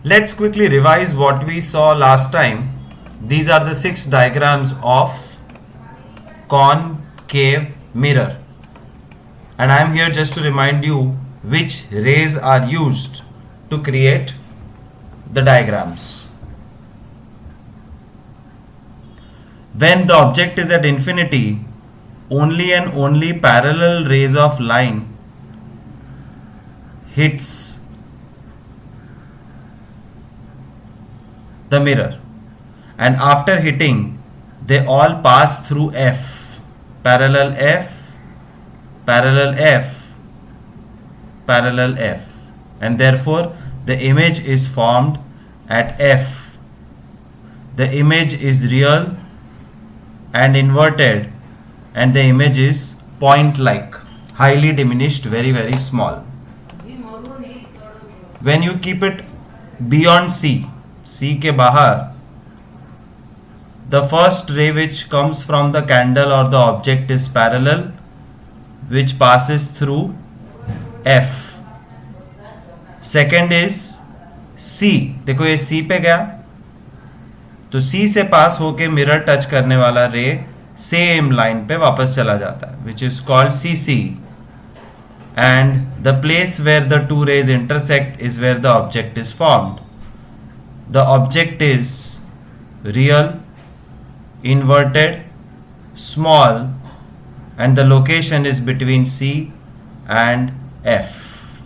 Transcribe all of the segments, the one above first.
Let's quickly revise what we saw last time. These are the 6 diagrams of concave mirror, and I am here just to remind you which rays are used to create the diagrams. When the object is at infinity, only and only parallel rays of line hits the mirror, and after hitting they all pass through F, parallel F, parallel F, parallel F, and therefore the image is formed at F. The image is real and inverted, and the image is point like, highly diminished, very small. When you keep it beyond C के बाहर, the first ray which comes from the candle or the object is parallel, which passes through F. Second is C. देखो ये C पे गया, तो C से पास होके mirror touch करने वाला रे सेम लाइन पे वापस चला जाता है, which is called CC. And the place where the two rays intersect is where the object is formed. The object is real, inverted, small, and the location is between C and F.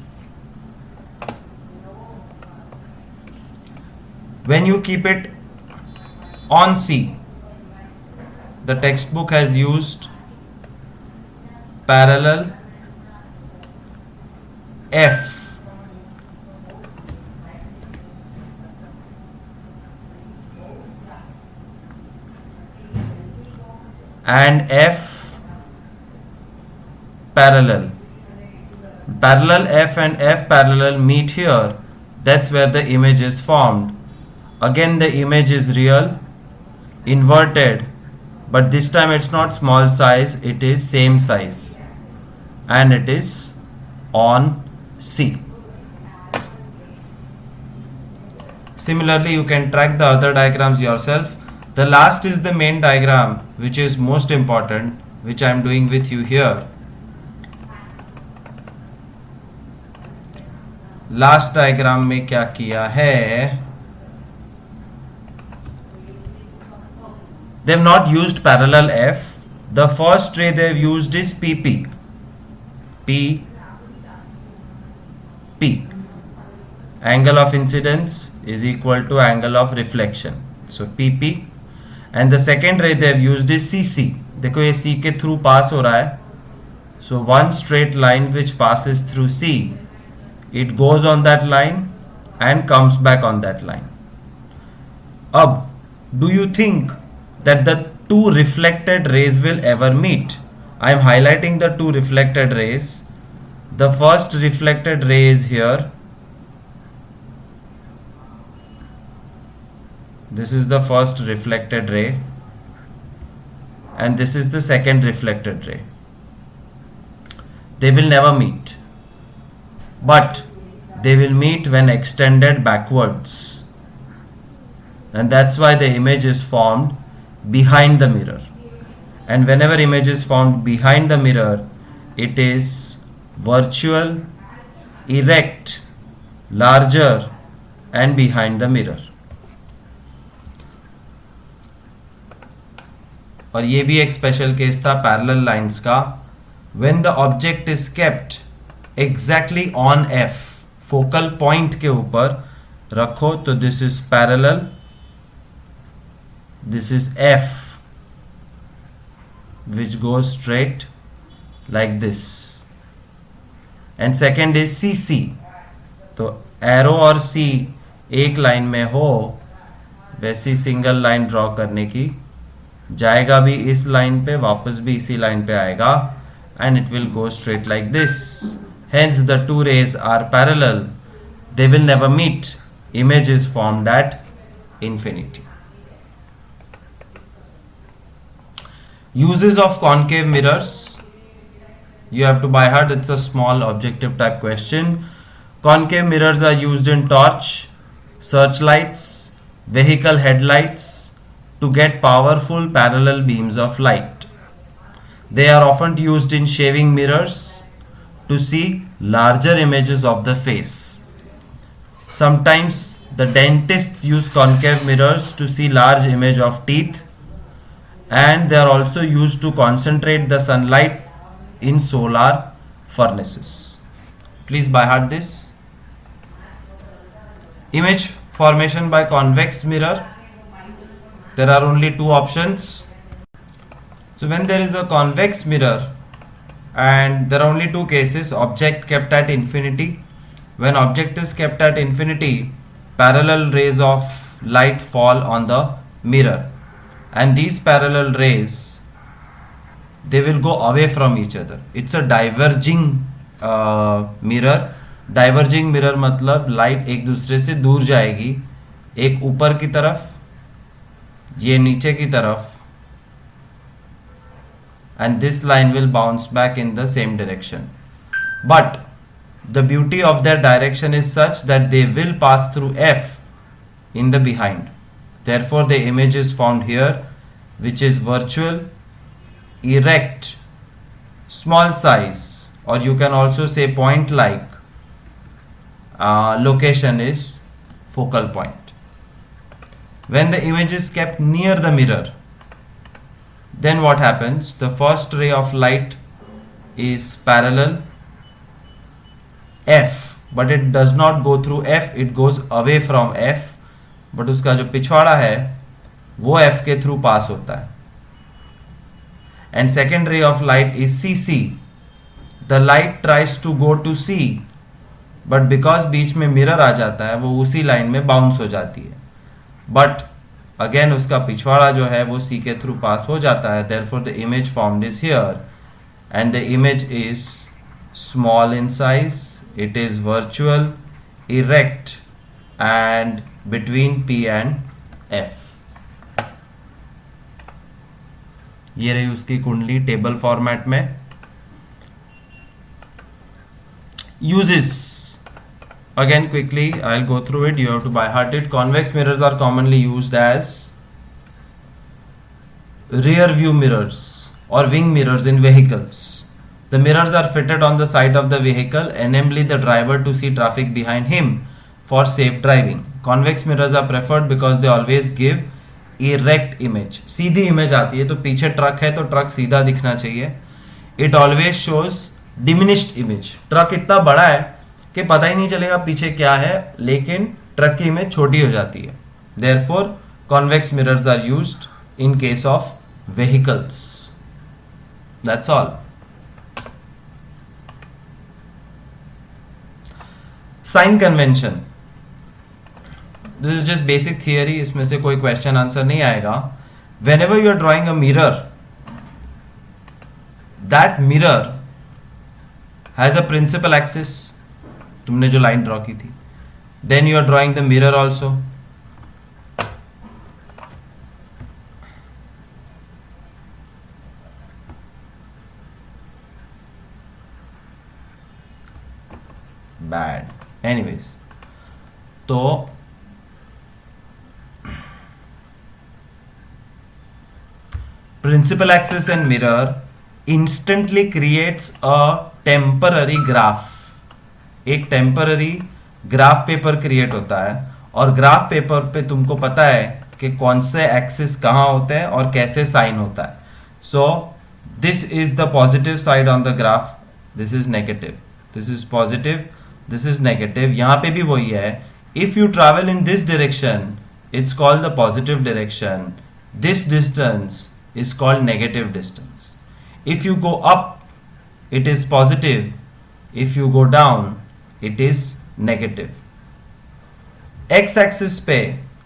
When you keep it on C, the textbook has used parallel F. And F parallel. Parallel F and F parallel meet here. That's where the image is formed. Again, the image is real, inverted, but this time it's not small size, it is same size, and it is on C. Similarly, you can track the other diagrams yourself. The last is the main diagram, which is most important, which I am doing with you here. Last diagram में क्या किया है? They have not used parallel F. The first ray they have used is PP. P. Angle of incidence is equal to angle of reflection. So PP. And the second ray they have used is CC. देखो ये C के through pass हो रहा है. So one straight line which passes through C, it goes on that line and comes back on that line. Ab, do you think that the two reflected rays will ever meet? I am highlighting the two reflected rays. The first reflected ray is here. This is the first reflected ray, and this is the second reflected ray. They will never meet, but they will meet when extended backwards, and that's why the image is formed behind the mirror. And whenever image is formed behind the mirror, it is virtual, erect, larger, and behind the mirror. और ये भी एक special case था parallel lines का. When the object is kept exactly on F, focal point के ऊपर रखो, तो this is parallel, this is F which goes straight like this, and second is CC. तो एरो और C एक line में हो, वैसी सिंगल लाइन ड्रॉ करने की, जाएगा भी इस लाइन पे, वापस भी इसी लाइन पे आएगा, and it will go straight like this. Hence the two rays are parallel. They will never meet. Image is formed at infinity. Uses of concave mirrors. You have to by heart, it's a small objective type question. Concave mirrors are used in torch, searchlights, vehicle headlights to get powerful parallel beams of light. They are often used in shaving mirrors to see larger images of the face. Sometimes the dentists use concave mirrors to see large image of teeth, and they are also used to concentrate the sunlight in solar furnaces. Please by heart this. Image formation by convex mirror. There are only two options. So when there is a convex mirror, and there are only two cases: object kept at infinity. When object is kept at infinity, parallel rays of light fall on the mirror, and these parallel rays, they will go away from each other. It's a diverging mirror. Diverging mirror मतलब light एक दूसरे से दूर जाएगी, एक ऊपर की तरफ, ये नीचे की तरफ, and this line will bounce back in the same direction. But the beauty of their direction is such that they will pass through F in the behind. Therefore the image is found here, which is virtual, erect, small size, or you can also say point like. Location is focal point. When the image is kept near the mirror, then what happens? The first ray of light is parallel F, but it does not go through F, it goes away from F, but उसका जो पिछवाड़ा है वो F के through pass होता है. And second ray of light is CC. The light tries to go to C, but because बीच में मिरर आ जाता है वो उसी लाइन में बाउंस हो जाती है, बट अगेन उसका पिछवाड़ा जो है वो सी के थ्रू पास हो जाता है. Therefore the image formed is here, and the image is small in size, it is virtual, erect, and between P and F. ये रही उसकी कुंडली टेबल फॉर्मेट में. Uses, again quickly I'll go through it, you have to by heart it. Convex mirrors are commonly used as rear view mirrors or wing mirrors in vehicles. The mirrors are fitted on the side of the vehicle, enabling the driver to see traffic behind him for safe driving. Convex mirrors are preferred because they always give erect image. Sidhi image आती है, तो पीछे truck है तो truck सीधा दिखना चाहिए. It always shows diminished image. Truck इतना बड़ा है कि पता ही नहीं चलेगा पीछे क्या है, लेकिन ट्रक की इमेज छोटी हो जाती है. Therefore, convex mirrors are used in case of vehicles. That's all. Sign convention. This is just basic theory. इसमें से कोई question answer नहीं आएगा. Whenever you are drawing a mirror, that mirror has a principal axis. तुमने जो line draw की थी, then you are drawing the mirror also. Bad. Anyways, तो principal axis and mirror instantly creates a temporary graph. एक temporary graph paper create होता है, और graph paper पे तुमको पता है कि कौन से एक्सिस कहाँ होते हैं और कैसे साइन होता है. So this is the positive side on the graph, this is negative, this is positive, this is negative. यहाँ पे भी वही है. If you travel in this direction it's called the positive direction. This distance is called negative distance. If you go up it is positive, if you go down it is negative. X axis पे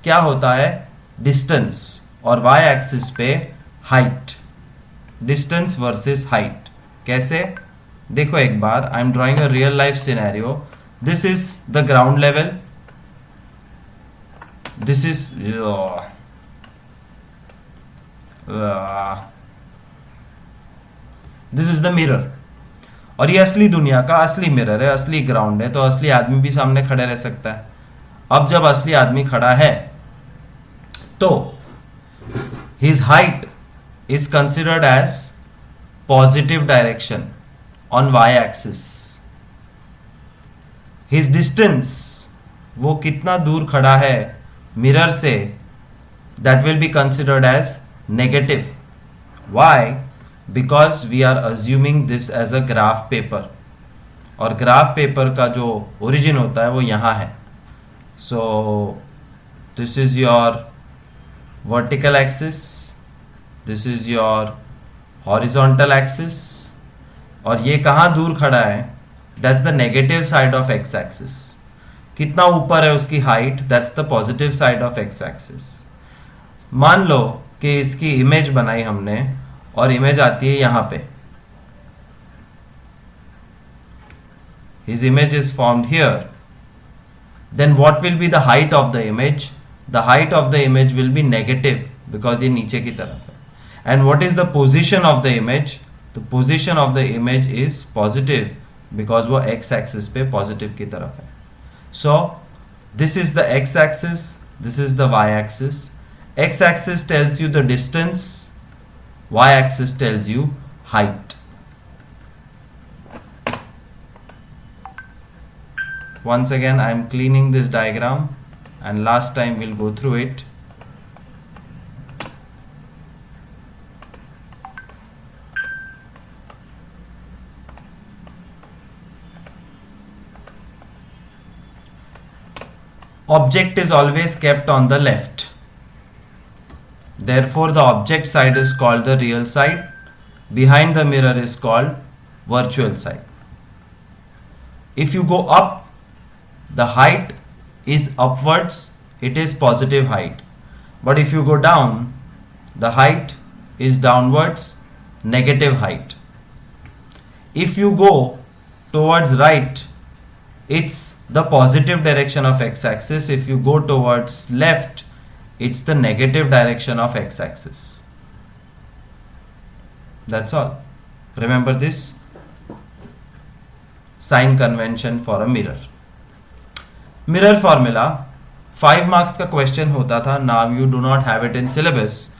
क्या होता है? Distance, और Y axis पे height. Distance versus height. कैसे? देखो एक बार, I am drawing a real life scenario. This is the ground level, this is this is the mirror. और ये असली दुनिया का असली मिरर है, असली ग्राउंड है, तो असली आदमी भी सामने खड़े रह सकता है. अब जब असली आदमी खड़ा है तो his height is considered as positive direction on y axis. His distance, वो कितना दूर खड़ा है मिरर से, that will be considered as negative. Why? Because we are assuming this as a graph paper, और ग्राफ पेपर का जो origin होता है वो यहाँ है. So this is your vertical axis, this is your horizontal axis, और ये कहाँ दूर खड़ा है, that's the negative side of x axis. कितना ऊपर है उसकी height, that's the positive side of x axis. मान लो कि इसकी इमेज बनाई हमने और इमेज आती है यहाँ पे. His image is formed here. Then what will be the height of the image? The height of the image will be negative because ये नीचे की तरफ है. And what is the position of the image? The position of the image is positive because वो x axis पे positive की तरफ है. So this is the x axis, this is the y axis. X axis tells you the distance, y axis tells you height. Once again I am cleaning this diagram and last time we'll go through it. Object is always kept on the left. Therefore the object side is called the real side. Behind the mirror is called virtual side. If you go up, the height is upwards, it is positive height. But if you go down, the height is downwards, negative height. If you go towards right, it's the positive direction of x-axis. If you go towards left, it's the negative direction of x-axis. That's all. Remember this sign convention for a mirror. Mirror formula 5 marks का question होता था. Now you do not have it in syllabus.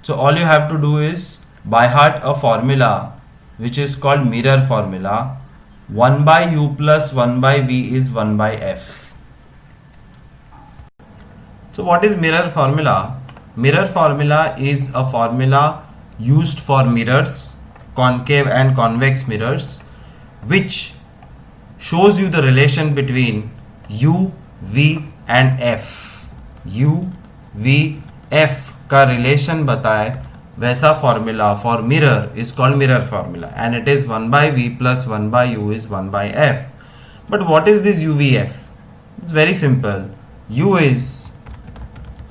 So all you have to do is by heart a formula which is called mirror formula. 1 by u plus 1 by v is 1 by f. So what is mirror formula? Mirror formula is a formula used for mirrors, concave and convex mirrors, which shows you the relation between u, v and f. u, v, f का relation बताए वैसा formula for mirror is called mirror formula, and it is 1 by v plus 1 by u is 1 by f. But what is this uvf? It's very simple. U is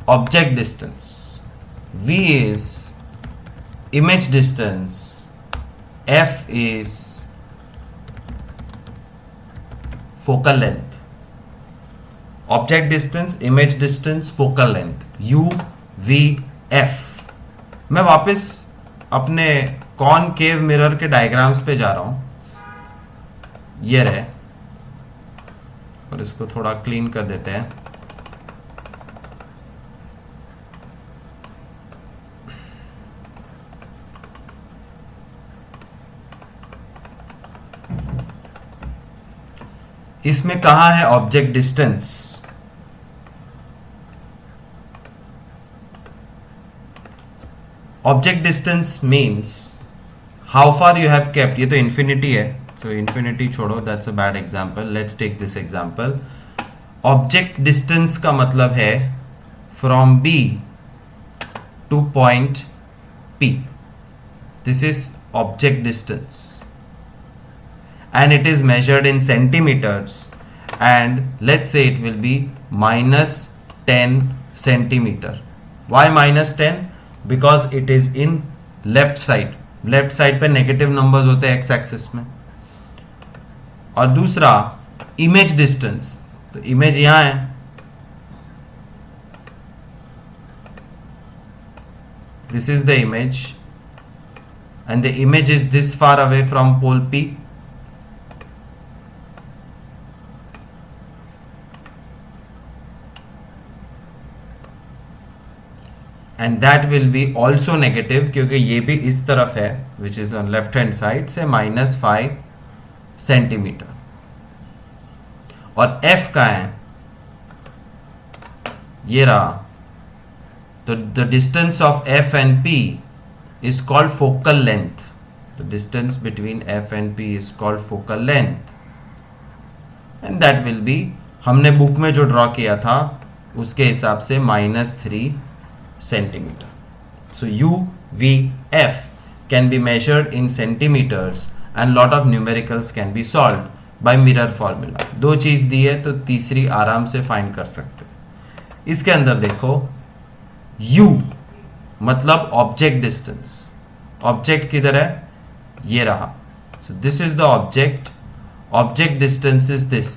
object distance, v is image distance, f is focal length. Object distance, image distance, focal length, u, v, f. मैं वापस अपने concave mirror के diagrams पे जा रहा हूं. ये रहे, और इसको थोड़ा क्लीन कर देते हैं. इसमें कहां है object distance? Object distance means how far you have kept. ये तो इन्फिनिटी है, सो इन्फिनिटी छोड़ो, that's a bad example. Let's take this example. Object distance का मतलब है from B to point P. This is object distance and it is measured in centimeters, and let's say it will be minus 10 centimeter. Why minus 10? Because it is in left side. Left side पे negative numbers होते हैं x axis में. और दूसरा image distance, तो image यहाँ है, this is the image and the image is this far away from pole P. And that will be also negative क्योंकि ये भी इस तरफ है which is on left hand side से -5 सेंटीमीटर। और f का है ये रहा, तो the distance of f and p is called focal length. The distance between f and p is called focal length, and that will be हमने book में जो ड्रॉ किया था उसके हिसाब से -3 centimetre. So u v f can be measured in centimeters and lot of numericals can be solved by mirror formula. दो चीज दी है तो तीसरी आराम से फाइंड कर सकते. इसके अंदर देखो u मतलब ऑब्जेक्ट डिस्टेंस. ऑब्जेक्ट किधर है? ये रहा. So this is the object. Object distance is this.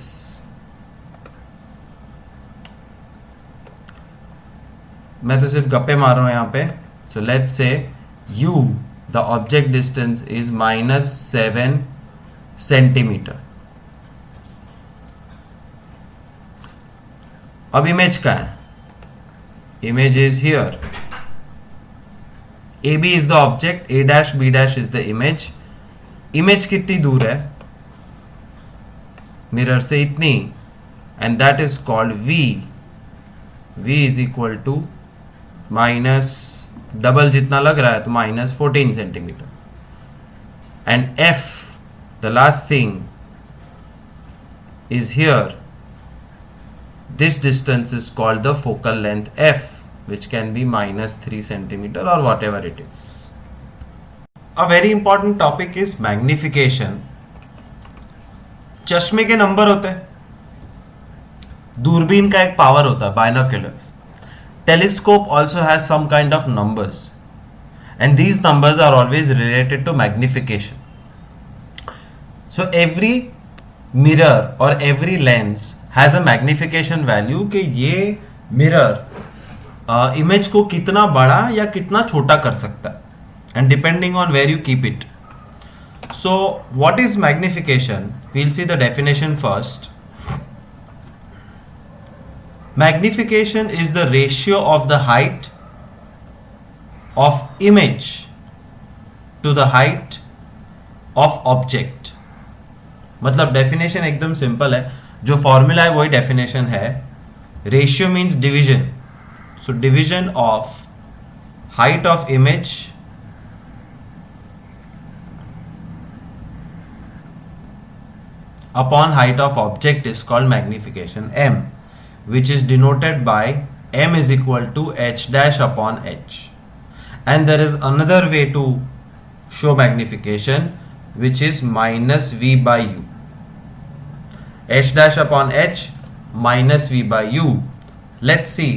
मैं तो सिर्फ गप्पे मार रहा हूं यहां पे. So let's say u the object distance is -7 centimetre. अब इमेज का है. Image is here. AB is the object, A dash B dash is the image. Image कितनी दूर है मिरर से? इतनी. And that is called V. V is equal to minus double जितना लग रहा है तो -14 centimetre. And F the last thing is here. This distance is called the focal length F, which can be -3 centimeter or whatever it is. A very important topic is magnification. चश्मे के number होते हैं. दूरबीन का एक power होता है, binoculars. Telescope also has some kind of numbers, and these numbers are always related to magnification. So every mirror or every lens has a magnification value कि ये mirror इमेज को कितना बड़ा या कितना छोटा कर सकता है, and depending on where you keep it. So what is magnification? We'll see the definition first. Magnification is the ratio of the height of image to the height of object. मतलब डेफिनेशन एकदम simple है. जो formula है वही definition है. Ratio means division. So division of height of image upon height of object is called magnification, M, which is denoted by M is equal to H dash upon H. And there is another way to show magnification, which is -V by U. H dash upon H minus V by U. Let's see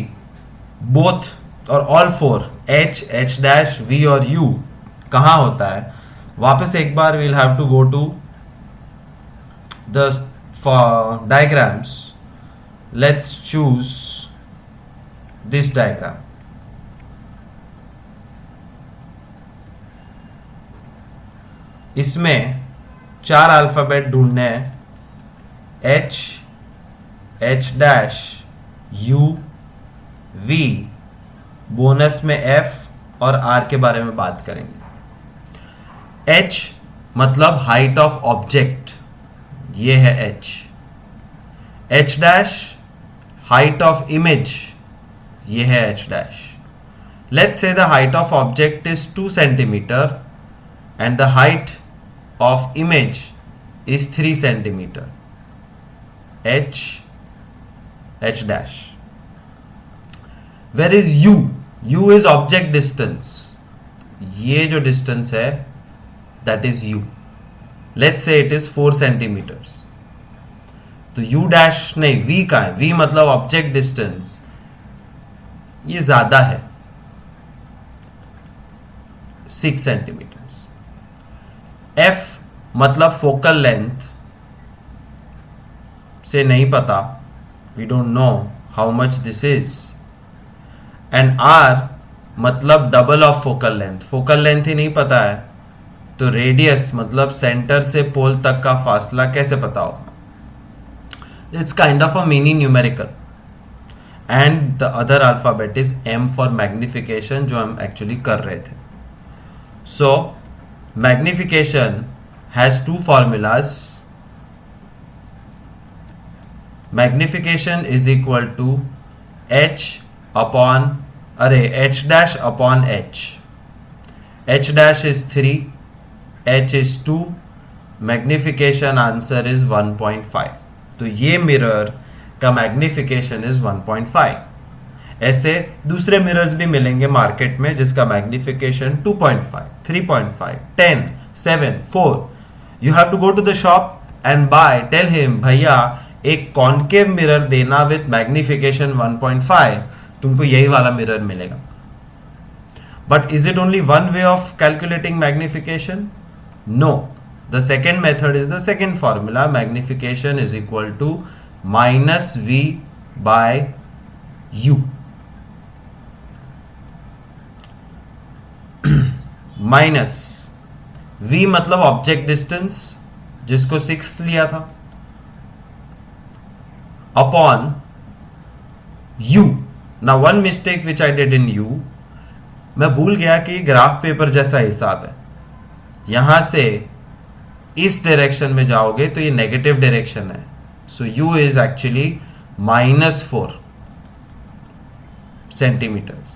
both or all four H, H dash, V और U कहाँ होता है. वापस एक बार we'll have to go to the diagrams. Let's choose this diagram. इसमें 4 alphabet ढूंढने हैं. H, H dash, U, V, bonus में F और R के बारे में बात करेंगे. H मतलब हाइट ऑफ ऑब्जेक्ट, ये है H. H dash height of image, ये है H dash. Let's say the height of object is 2 centimetre and the height of image is 3 centimetre. H, H dash. Where is U? U is object distance. ये जो distance है that is U. Let's say it is 4 centimeters. तो U dash नहीं, V का है. V मतलब object distance. ये ज्यादा है 6 centimeters. F मतलब focal length से नहीं पता. We don't know how much this is. And R मतलब double of focal length. Focal length ही नहीं पता है तो रेडियस मतलब सेंटर से पोल तक का फासला कैसे पता होगा? It's kind of a mini numerical. And the other alphabet is M for magnification, जो हम एक्चुअली कर रहे थे. So magnification has two formulas. Magnification is equal to H upon H dash upon H. H dash is 3, H is 2, magnification answer is 1.5. तो ये mirror का magnification is 1.5. ऐसे दूसरे मिरर्स भी मिलेंगे मार्केट में जिसका magnification 2.5, 3.5, 10, 7, 4. You have to go to the shop and buy. Tell him भैया एक कॉन्केव मिरर देना विथ मैग्निफिकेशन 1.5. तुमको यही वाला मिरर मिलेगा. But is it only one way of calculating magnification? No. The second method is the second formula. Magnification is equal to -v by u. Minus v मतलब object distance जिसको 6 लिया था, upon u. Now one mistake which I did in u, मैं भूल गया कि graph paper जैसा हिसाब है. यहां से इस डायरेक्शन में जाओगे तो ये नेगेटिव डायरेक्शन है. सो u is actually -4 centimeters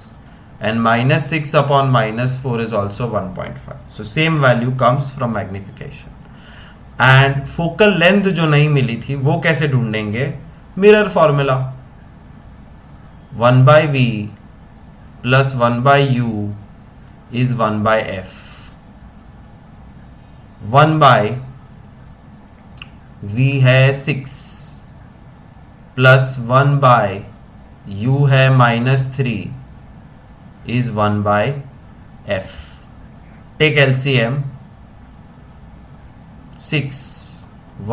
and -6 upon -4 is also 1.5. So same value comes from magnification. And focal length जो नहीं मिली थी वो कैसे ढूंढेंगे? Mirror formula. 1 by v plus 1 by u is 1 by f. 1 by v है 6 plus 1 by u है -3 is 1 by f. Take LCM. 6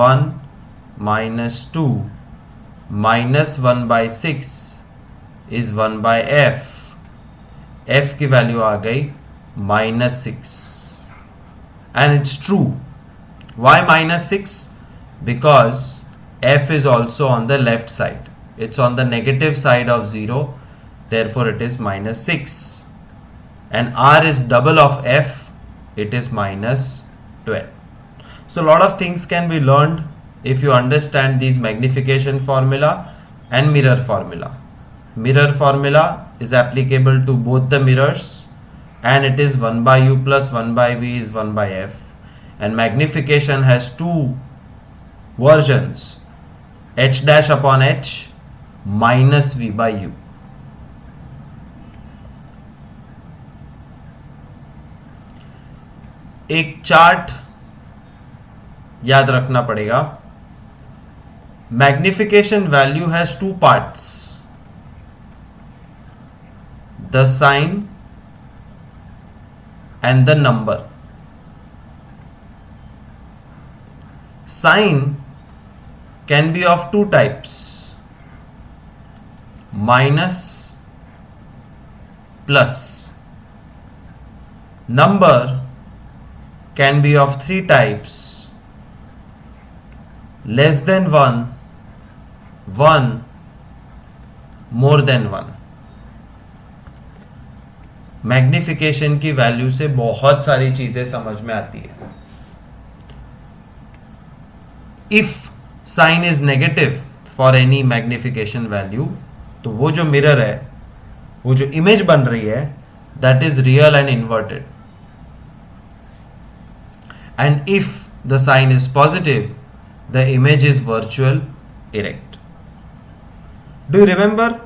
1 -2 -1 by 6 is 1 by f. f की value आ गई -6. and it's true. Why -6? Because f is also on the left side. It's on the negative side of 0, therefore it is -6. And r is double of f, it is -12. So a lot of things can be learned if you understand these magnification formula and mirror formula. Mirror formula is applicable to both the mirrors, and it is 1 by u plus 1 by v is 1 by f. And magnification has two versions, h dash upon h minus v by u. एक chart याद रखना पड़ेगा. Magnification value has two parts, the sign and the number. Sign can be of two types, minus, plus. Number can be of three types, less than 1, 1, more than 1. Magnification की value से बहुत सारी चीजें समझ में आती है. If sign is negative for any magnification value, तो वो जो मिरर है, वो जो इमेज बन रही है, that is real and inverted. And if the sign is positive, the image is virtual erect. Do you remember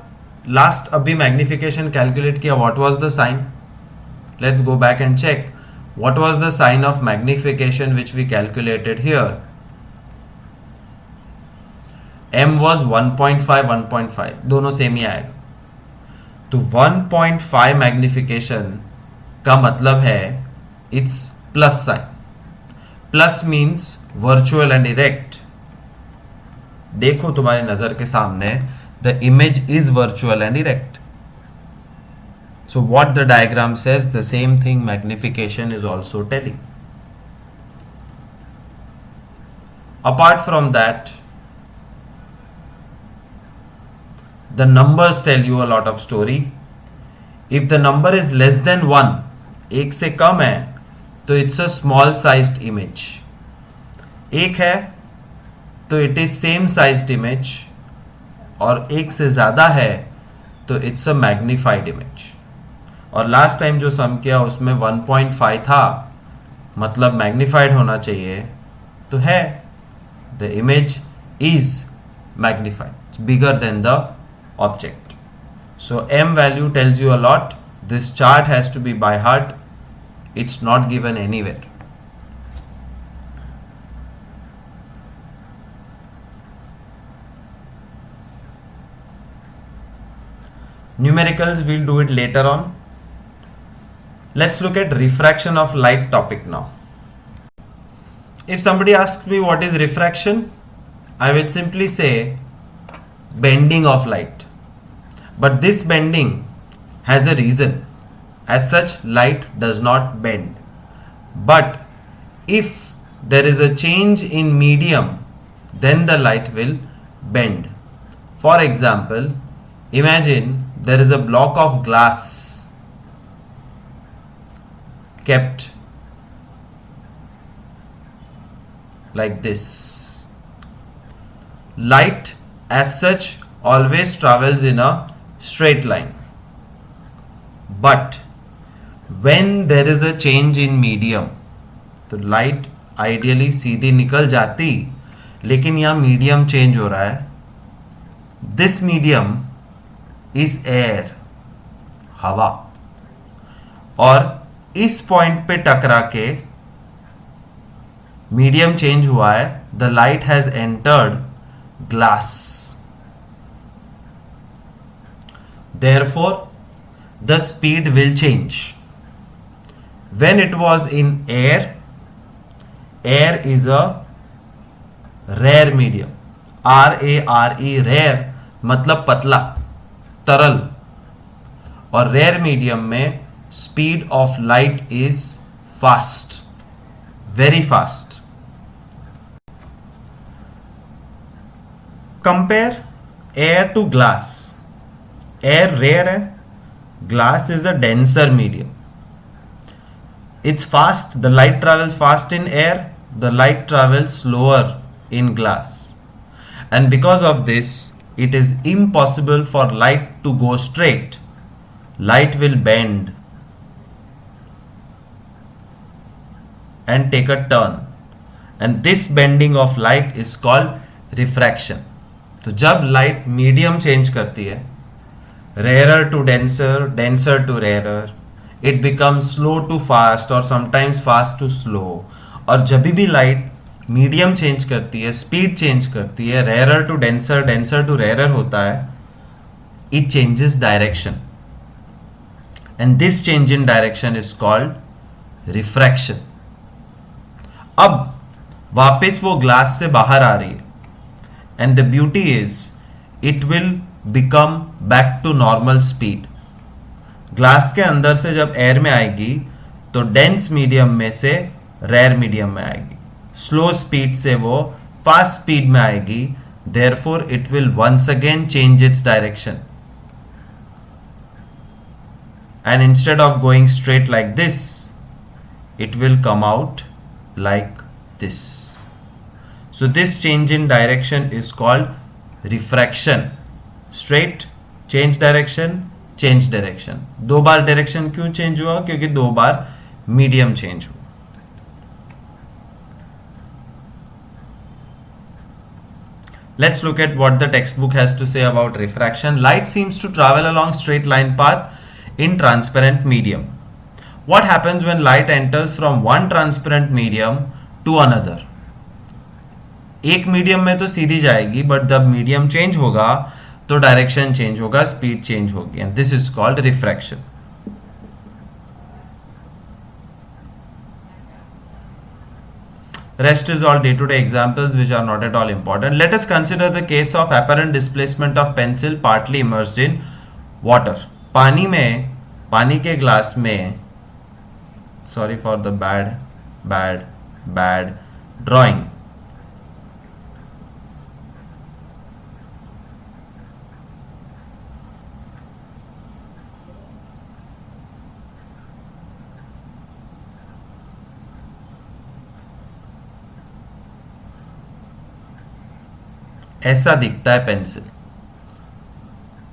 last अभी मैग्निफिकेशन कैलकुलेट किया? What was the sign? Let's go back and check. What was the sign of magnification which we calculated here? m was 1.5, 1.5 दोनों same ही आएगा. तो 1.5 magnification का मतलब है it's plus sign. Plus means virtual and erect. देखो तुम्हारी नजर के सामने, the image is virtual and erect. So what the diagram says, the same thing magnification is also telling. Apart from that, the numbers tell you a lot of story. If the number is less than 1, एक से कम है, तो it's a small sized image. एक है तो it is same sized image, और एक से ज़्यादा है तो it's a magnified image. और लास्ट टाइम जो सम किया उसमें 1.5 था, मतलब मैग्नीफाइड होना चाहिए, तो है the image is magnified, it's bigger than the object. So m value tells you a lot. This chart has to be by heart, it's not given anywhere. Numericals we'll do it later on. Let's look at refraction of light topic now. If somebody asks me what is refraction, I will simply say bending of light. But this bending has a reason. As such, light does not bend. But if there is a change in medium, then the light will bend. For example, imagine there is a block of glass kept like this. Light as such always travels in a straight line, but when there is a change in medium, तो light ideally सीधी निकल जाती, लेकिन यहाँ medium change हो रहा है. This medium is air, हवा, और इस पॉइंट पे टकरा के मीडियम चेंज हुआ है. The light has entered glass. Therefore the speed will change. When it was in air, air is a rare medium. RARE, rare मतलब पतला, तरल. और रेयर मीडियम में speed of light is fast, very fast. Compare air to glass. Air rare है, glass is a denser medium. It's fast, the light travels fast in air, the light travels slower in glass. And because of this, it is impossible for light to go straight. Light will bend and take a turn, and this bending of light is called refraction. तो जब light medium change करती है, rarer to denser, denser to rarer, it becomes slow to fast और sometimes fast to slow. और जब भी light medium change करती है, स्पीड चेंज करती है, rarer to denser, denser to rarer होता है, it changes direction, and this change in direction is called refraction. अब वापस वो ग्लास से बाहर आ रही है, and the beauty is it will become back to normal speed. Glass के अंदर से जब एयर में आएगी तो डेंस मीडियम में से रेयर मीडियम में आएगी, स्लो स्पीड से वो फास्ट स्पीड में आएगी. Therefore it will once again change its direction, and instead of going straight like this, it will come out like this. So this change in direction is called refraction. Straight, change direction, change direction. दो बार direction क्यों change हुआ? क्योंकि दो बार medium change हुआ. Let's look at what the textbook has to say about refraction. Light seems to travel along straight line path in transparent medium. What happens when light enters from one transparent medium to another? एक medium में तो सीधी जाएगी, but जब medium change होगा तो direction change होगा, speed change होगी, and this is called refraction. Rest is all day-to-day examples which are not at all important. Let us consider the case of apparent displacement of pencil partly immersed in water. पानी में, पानी के glass में, sorry for the bad drawing. ऐसा दिखता है pencil,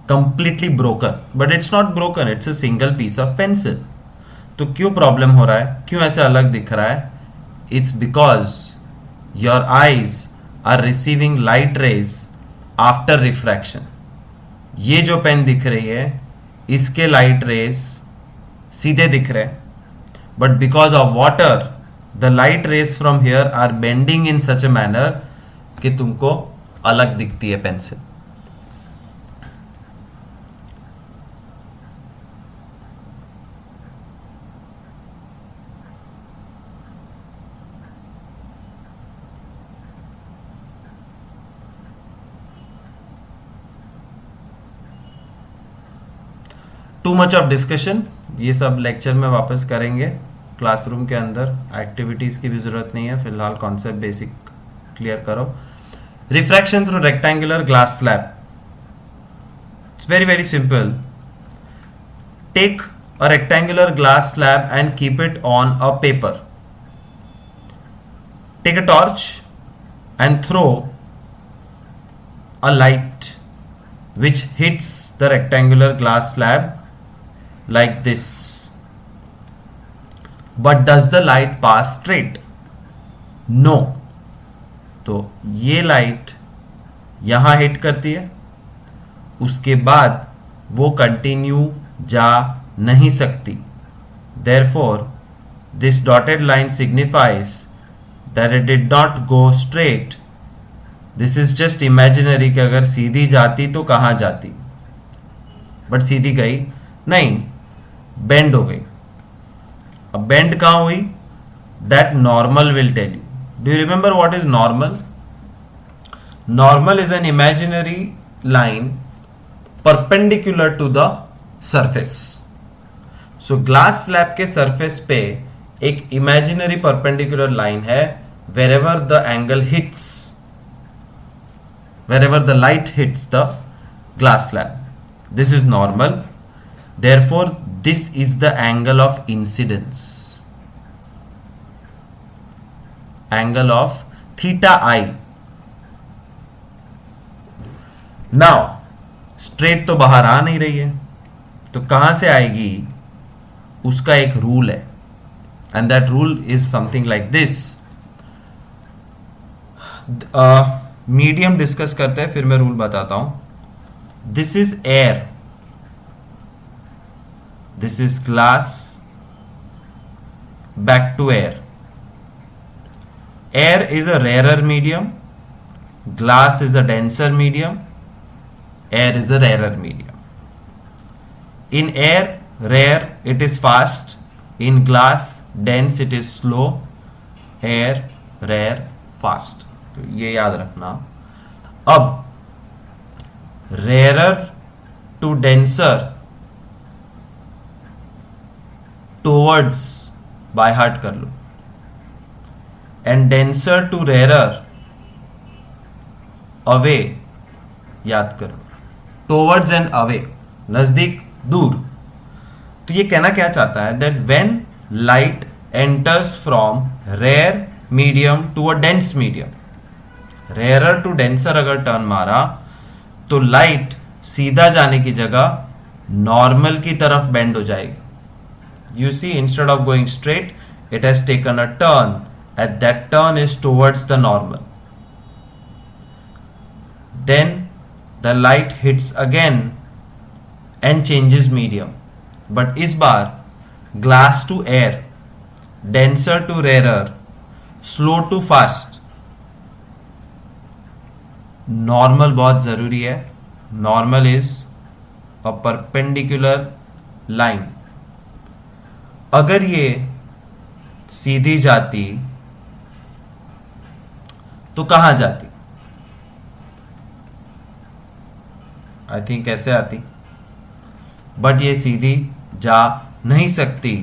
completely broken, but it's not broken, it's a single piece of pencil. तो क्यों प्रॉब्लम हो रहा है, क्यों ऐसे अलग दिख रहा है? It's because your eyes are receiving light rays after refraction. ये जो पेन दिख रही है इसके लाइट रेज सीधे दिख रहे हैं, but because of water the light rays from here are bending in such a manner कि तुमको अलग दिखती है pencil. Too much of discussion, ये सब लेक्चर में वापस करेंगे क्लासरूम के अंदर, एक्टिविटीज़ की भी ज़रूरत नहीं है, फिलहाल कॉन्सेप्ट बेसिक क्लियर करो। Refraction through rectangular glass slab, it's very very simple. Take a rectangular glass slab and keep it on a paper, take a torch and throw a light which hits the rectangular glass slab like this. But does the light pass straight? No. तो ये light यहां hit करती है, उसके बाद वो continue जा नहीं सकती। Therefore, this dotted line signifies that it did not go straight. This is just imaginary कि अगर सीधी जाती तो कहाँ जाती, बट सीधी गई नहीं, बेंड हो गई। अब बेंड कहाँ हुई, that normal will tell you. Do you remember what is normal? Normal is an imaginary line perpendicular to the surface. So glass slab के सरफेस पे एक इमेजिनरी परपेंडिकुलर लाइन है wherever the angle hits, wherever the light hits the glass slab. This is normal. Therefore, this is the angle of incidence. Angle of theta I. Now, straight तो बाहर आ नहीं रही है, तो कहां से आएगी? उसका एक रूल है, and that rule is something like this. Medium डिस्कस करते हैं, फिर मैं रूल बताता हूं। This is air, this is glass, back to air. Air is a rarer medium, glass is a denser medium, air is a rarer medium. In air rare it is fast, in glass dense it is slow, air rare fast, ये याद रखना। अब rarer to denser towards by heart कर लो, and denser to rarer away याद कर लो। Towards and away, नजदीक दूर। तो ये कहना क्या चाहता है, that when light enters from rare medium to a dense medium, rarer to denser अगर टर्न मारा तो लाइट सीधा जाने की जगह नॉर्मल की तरफ बेंड हो जाएगी। You see, instead of going straight it has taken a turn, at that turn is towards the normal. Then the light hits again and changes medium, but इस बार glass to air, denser to rarer, slow to fast. Normal बहुत जरूरी है। Normal is a perpendicular line. अगर ये सीधी जाती तो कहां जाती? आई थिंक ऐसे आती, बट ये सीधी जा नहीं सकती।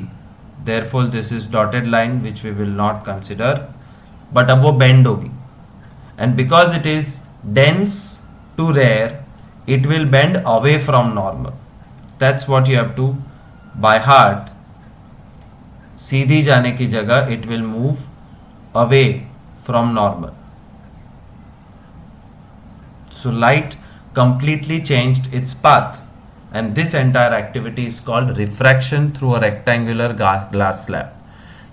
Therefore this is dotted line which we will not consider, but अब वो बेंड होगी, and because it is dense to rare, it will bend away from normal. That's what you have to by heart. सीधी जाने की जगह it will move away from normal. So light completely changed its path, and this entire activity is called refraction through a rectangular glass slab.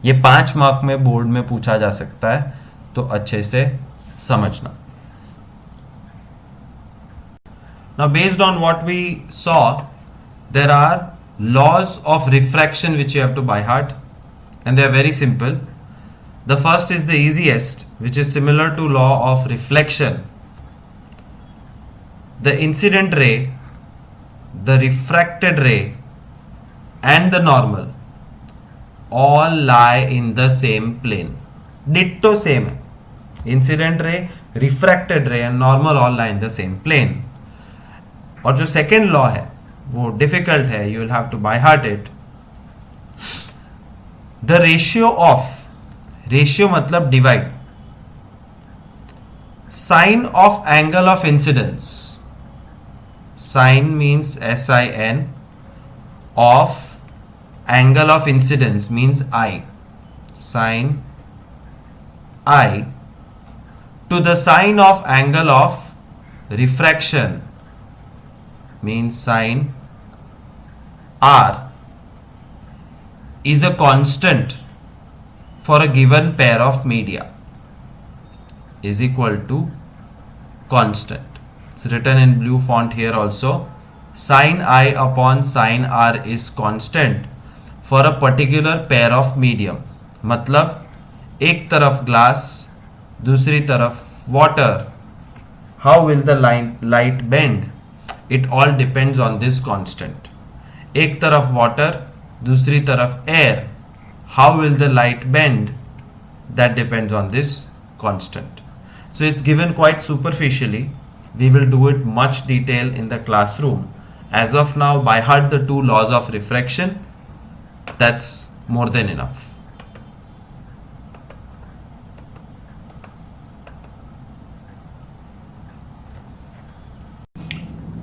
ये 5 mark में board में पूछा जा सकता है, तो अच्छे से समझना. Now based on what we saw, there are laws of refraction which you have to by heart, and they are very simple. The first is the easiest, which is similar to law of reflection. The incident ray, the refracted ray, and the normal all lie in the same plane. Ditto same है. Incident ray, refracted ray and normal all lie in the same plane. और जो second law है वो difficult है, you will have to by heart it. The ratio of, ratio मतलब divide, sine of angle of incidence, sine means SIN, of angle of incidence means I, sine I, to the sine of angle of refraction means sine R is a constant for a given pair of media is equal to constant. It's written in blue font here also. Sine I upon sine R is constant for a particular pair of medium. मतलब एक तरफ glass, दूसरी तरफ water. How will the light bend? It all depends on this constant. एक तरफ water, दूसरी तरफ air. How will the light bend? That depends on this constant. So it's given quite superficially. We will do it much detail in the classroom. As of now, by heart the 2 laws of refraction. That's more than enough.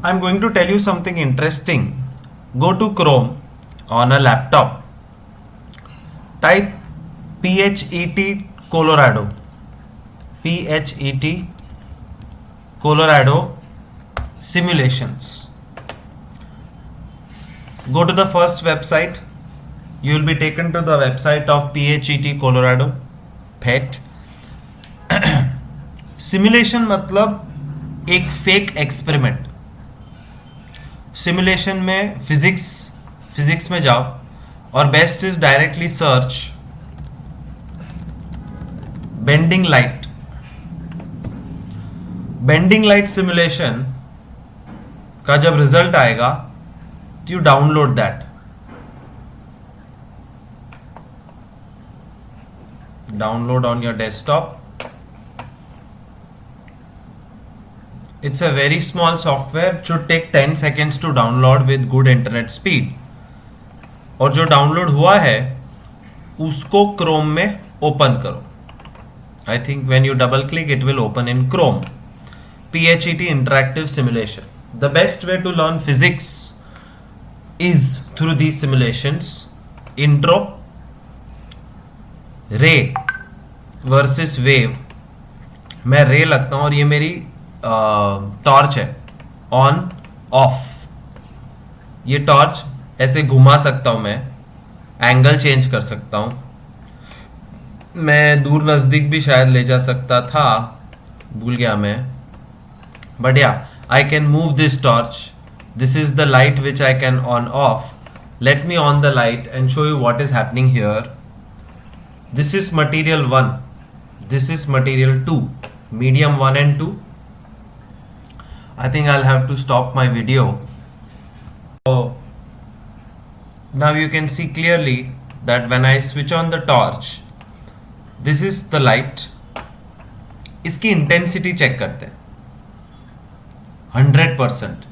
I'm going to tell you something interesting. Go to Chrome on a laptop. Type PHET Colorado. PHET Colorado simulations. Go to the first website. You will be taken to the website of PHET Colorado. PET. Simulation मतलब एक fake experiment. Simulation में physics में जाओ, और best is directly search bending light. Bending light simulation का जब result आएगा तो you download that. Download on your desktop. It's a very small software. It should take 10 seconds to download with good internet speed. और जो download हुआ है उसको Chrome में ओपन करो. I think when you double click it will open in Chrome. PHET interactive simulation. The best way to learn physics is through these simulations. Intro, ray versus wave. मैं रे लगता हूँ और ये मेरी टॉर्च है. ऑन ऑफ, ये torch ऐसे घुमा सकता हूं, मैं एंगल चेंज कर सकता हूं, मैं दूर नजदीक भी शायद ले जा सकता था, भूल गया मैं. बट या I can move this torch. This is the light which I can on off. Let me on the light and show you what is happening here. This is material 1, this is material 2, medium 1 and 2. I think I'll have to stop my video. So now you can see clearly that when I switch on the torch, this is the light. इसकी intensity check करते हैं 100%.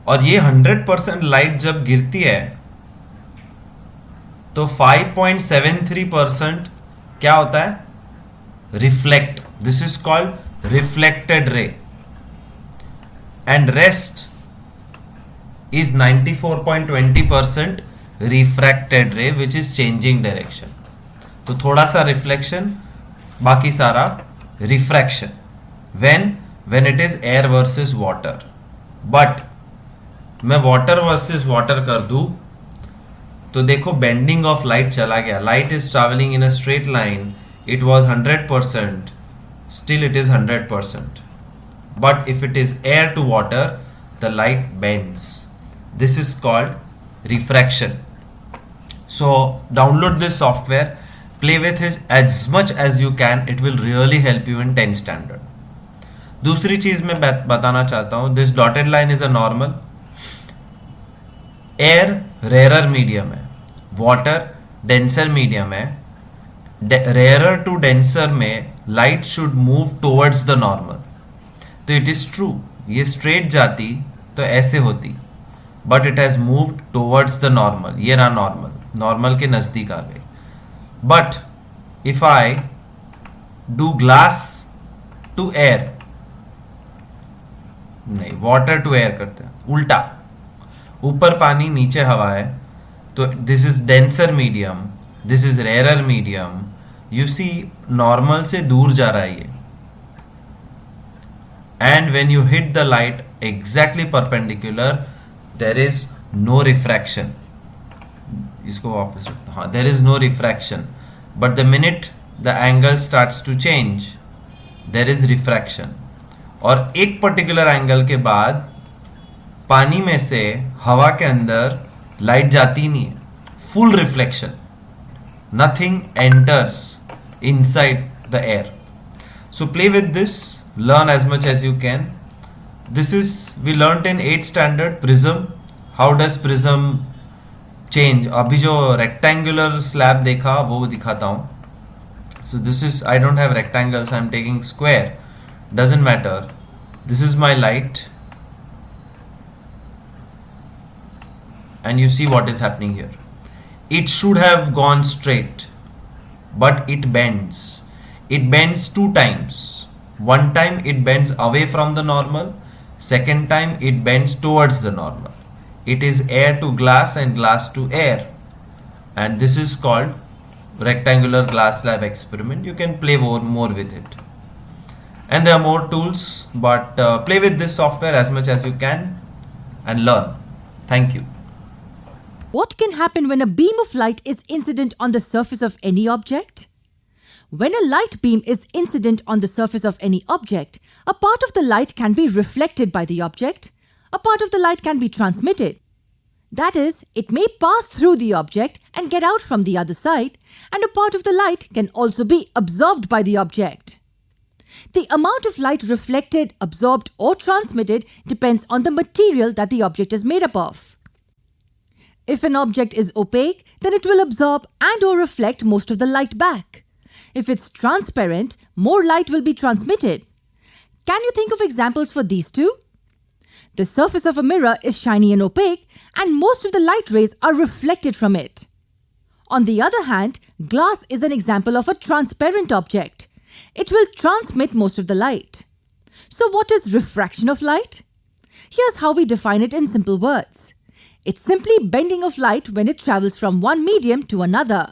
और ये 100% light जब गिरती है तो 5.73% क्या होता है? Reflect. This is called reflected ray. And rest is 94.20% refracted ray which is changing direction. तो थोड़ा सा रिफ्लेक्शन, बाकी सारा refraction. When when it is air versus water. But मैं water versus water कर दूं तो देखो bending of light चला गया. Light is traveling in a straight line. It was 100%. Still it is 100%. But if it is air to water, the light bends. This is called refraction. So download this software, play with it as much as you can. It will really help you in 10th standard. दूसरी चीज मैं बताना चाहता हूं. This dotted line is a normal. Air rarer medium है, water denser medium है. Rarer to denser में light should move towards the normal. तो इट इज ट्रू, ये स्ट्रेट जाती तो ऐसे होती, but it has moved towards the normal. ये रहा नॉर्मल, नॉर्मल के नजदीक आ गई. But if I do glass to air, नहीं वाटर टू एयर करते हैं उल्टा, ऊपर पानी नीचे हवा है, तो this is denser medium, this is rarer medium. You see normal से दूर जा रहा है ये. And when you hit the light exactly perpendicular, there is no refraction. इसको वापस रखता हूं. हाँ, there is no refraction, but the minute the angle starts to change, there is refraction. और एक पर्टिकुलर एंगल के बाद पानी में से हवा के अंदर लाइट जाती नहीं है. Full reflection, nothing enters inside the air. So play with this, learn as much as you can. This is, we learnt in 8th standard prism. How does prism change? अभी जो rectangular slab देखा वो दिखाता हूँ. So this is, I don't have rectangles, I'm taking square. Doesn't matter. This is my light, and you see what is happening here. It should have gone straight, but it bends. It bends 2 times. One time it bends away from the normal, second time it bends towards the normal. It is air to glass and glass to air, and this is called rectangular glass slab experiment. You can play more with it, and there are more tools, but play with this software as much as you can and learn. Thank you. What can happen when a beam of light is incident on the surface of any object? When a light beam is incident on the surface of any object, a part of the light can be reflected by the object, a part of the light can be transmitted. That is, it may pass through the object and get out from the other side, and a part of the light can also be absorbed by the object. The amount of light reflected, absorbed or transmitted depends on the material that the object is made up of. If an object is opaque, then it will absorb and or reflect most of the light back. If it's transparent, more light will be transmitted. Can you think of examples for these two? The surface of a mirror is shiny and opaque, and most of the light rays are reflected from it. On the other hand, glass is an example of a transparent object. It will transmit most of the light. So what is refraction of light? Here's how we define it in simple words. It's simply bending of light when it travels from one medium to another.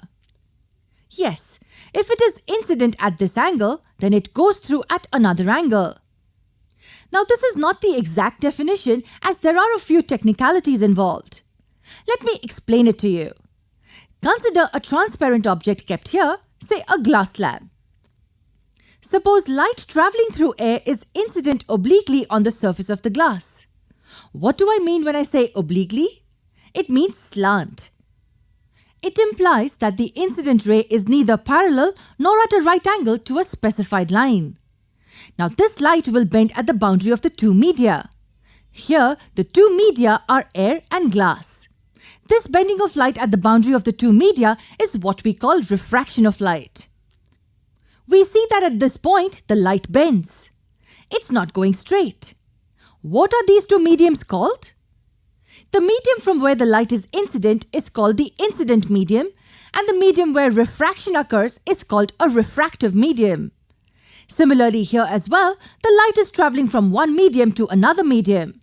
Yes, if it is incident at this angle, then it goes through at another angle. Now this is not the exact definition, as there are a few technicalities involved. Let me explain it to you. Consider a transparent object kept here, say a glass slab. Suppose light travelling through air is incident obliquely on the surface of the glass. What do I mean when I say obliquely? It means slant. It implies that the incident ray is neither parallel nor at a right angle to a specified line. Now this light will bend at the boundary of the two media. Here, the two media are air and glass. This bending of light at the boundary of the two media is what we call refraction of light. We see that at this point, the light bends. It's not going straight. What are these two mediums called? The medium from where the light is incident is called the incident medium, and the medium where refraction occurs is called a refractive medium. Similarly here as well, the light is travelling from one medium to another medium.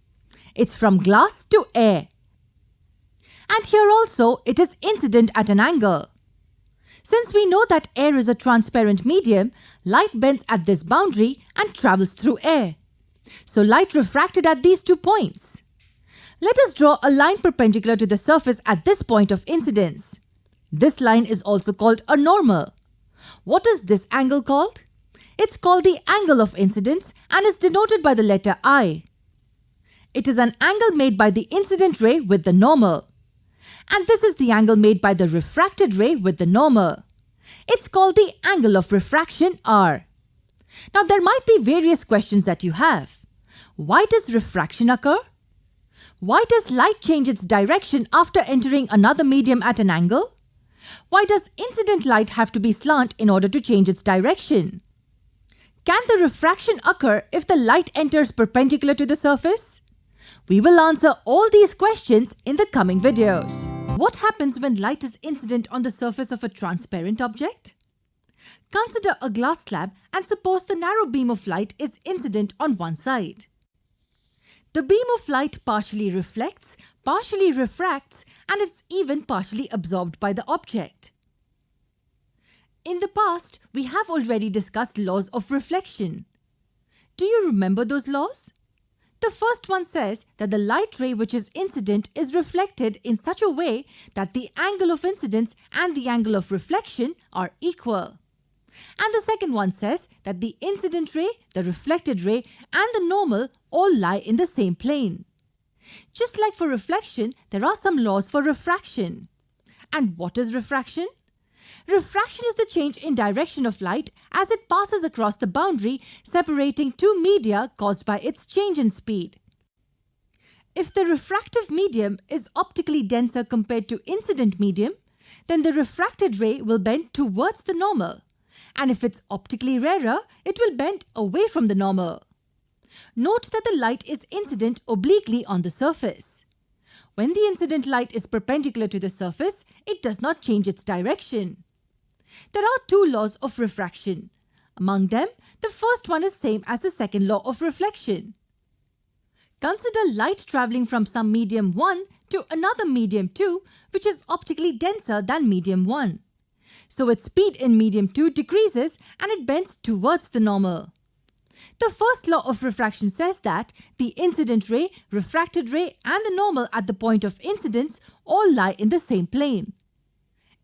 It's from glass to air. And here also it is incident at an angle. Since we know that air is a transparent medium, light bends at this boundary and travels through air. So light refracted at these 2 points. Let us draw a line perpendicular to the surface at this point of incidence. This line is also called a normal. What is this angle called? It's called the angle of incidence and is denoted by the letter I. It is an angle made by the incident ray with the normal. And this is the angle made by the refracted ray with the normal. It's called the angle of refraction R. Now there might be various questions that you have. Why does refraction occur? Why does light change its direction after entering another medium at an angle? Why does incident light have to be slant in order to change its direction? Can the refraction occur if the light enters perpendicular to the surface? We will answer all these questions in the coming videos. What happens when light is incident on the surface of a transparent object? Consider a glass slab and suppose the narrow beam of light is incident on one side. The beam of light partially reflects, partially refracts, and it's even partially absorbed by the object. In the past, we have already discussed laws of reflection. Do you remember those laws? The first one says that the light ray which is incident is reflected in such a way that the angle of incidence and the angle of reflection are equal. And the second one says that the incident ray, the reflected ray, and the normal all lie in the same plane. Just like for reflection, there are some laws for refraction. And what is refraction? Refraction is the change in direction of light as it passes across the boundary separating two media caused by its change in speed. If the refractive medium is optically denser compared to incident medium, then the refracted ray will bend towards the normal. And if it's optically rarer, it will bend away from the normal. Note that the light is incident obliquely on the surface. When the incident light is perpendicular to the surface, it does not change its direction. There are two laws of refraction. Among them, the first one is same as the second law of reflection. Consider light travelling from some medium 1 to another medium 2, which is optically denser than medium 1. So its speed in medium 2 decreases and it bends towards the normal. The first law of refraction says that the incident ray, refracted ray, and the normal at the point of incidence all lie in the same plane.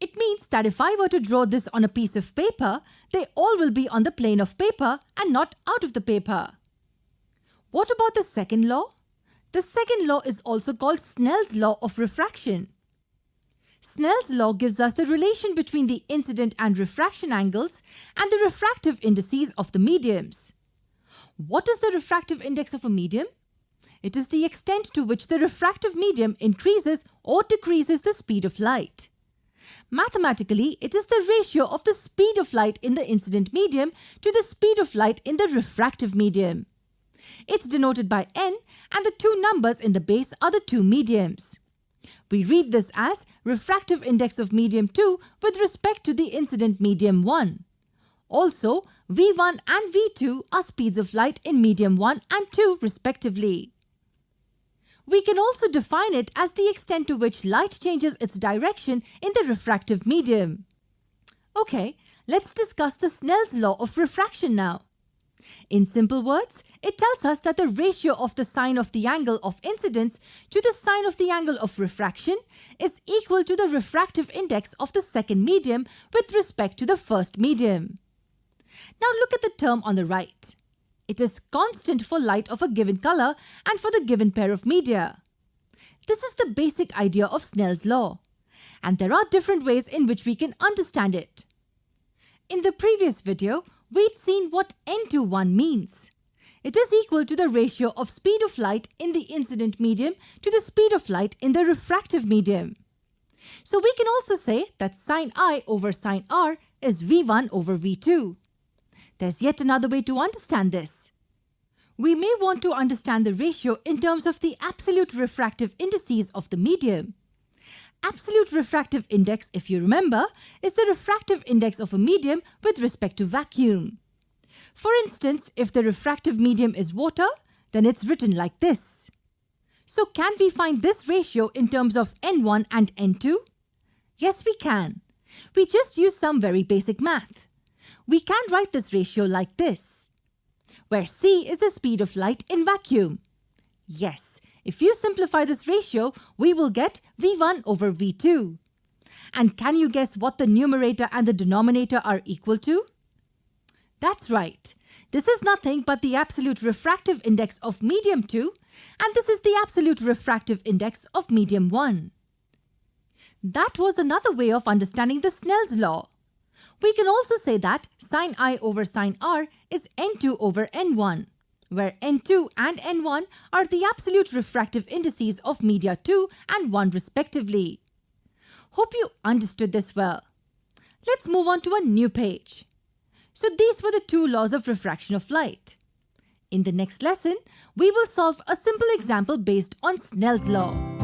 It means that if I were to draw this on a piece of paper, they all will be on the plane of paper and not out of the paper. What about the second law? The second law is also called Snell's law of refraction. Snell's law gives us the relation between the incident and refraction angles and the refractive indices of the mediums. What is the refractive index of a medium? It is the extent to which the refractive medium increases or decreases the speed of light. Mathematically, it is the ratio of the speed of light in the incident medium to the speed of light in the refractive medium. It's denoted by n, and the two numbers in the base are the two mediums. We read this as refractive index of medium 2 with respect to the incident medium 1. Also, V1 and V2 are speeds of light in medium 1 and 2 respectively. We can also define it as the extent to which light changes its direction in the refractive medium. Okay, let's discuss the Snell's law of refraction now. In simple words, it tells us that the ratio of the sine of the angle of incidence to the sine of the angle of refraction is equal to the refractive index of the second medium with respect to the first medium. Now look at the term on the right. It is constant for light of a given color and for the given pair of media. This is the basic idea of Snell's law, and there are different ways in which we can understand it. In the previous video, we'd seen what n/1 means. It is equal to the ratio of speed of light in the incident medium to the speed of light in the refractive medium. So we can also say that sine I over sine R is V1 over V2. There's yet another way to understand this. We may want to understand the ratio in terms of the absolute refractive indices of the medium. Absolute refractive index, if you remember, is the refractive index of a medium with respect to vacuum. For instance, if the refractive medium is water, then it's written like this. So can we find this ratio in terms of N1 and N2? Yes, we can. We just use some very basic math. We can write this ratio like this. where c is the speed of light in vacuum. Yes, if you simplify this ratio, we will get v1 over v2. And can you guess what the numerator and the denominator are equal to? That's right. This is nothing but the absolute refractive index of medium 2, and this is the absolute refractive index of medium 1. That was another way of understanding the Snell's law. We can also say that sin I over sin r is n2 over n1, where n2 and n1 are the absolute refractive indices of media 2 and 1 respectively. Hope you understood this well. Let's move on to a new page. So these were the two laws of refraction of light. In the next lesson, we will solve a simple example based on Snell's law.